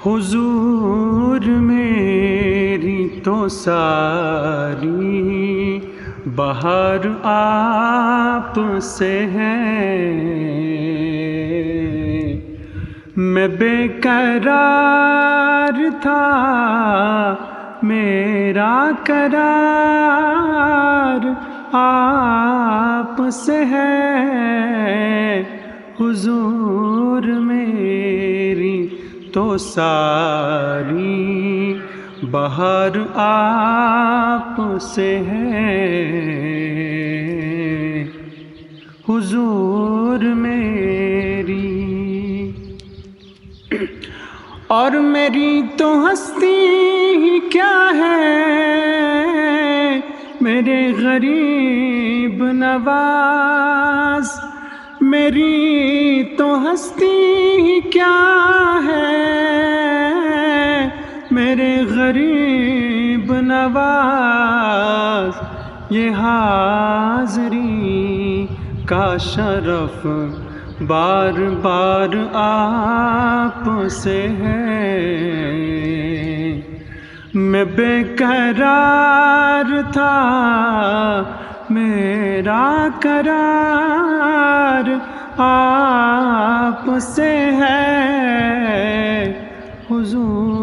حضور میری تو ساری بہار آپ سے ہے، میں بے قرار تھا میرا قرار آپ سے ہے، حضور میری تو ساری بہار آپ سے ہے، حضور میری اور میری تو ہستی ہی کیا ہے، میرے غریب نواز، میری تو ہستی ہی کیا ہے، میرے غریب نواز، یہ حاضری کا شرف بار بار آپ سے ہے، میں بے قرار تھا میرا قرار آپ سے ہے، حضور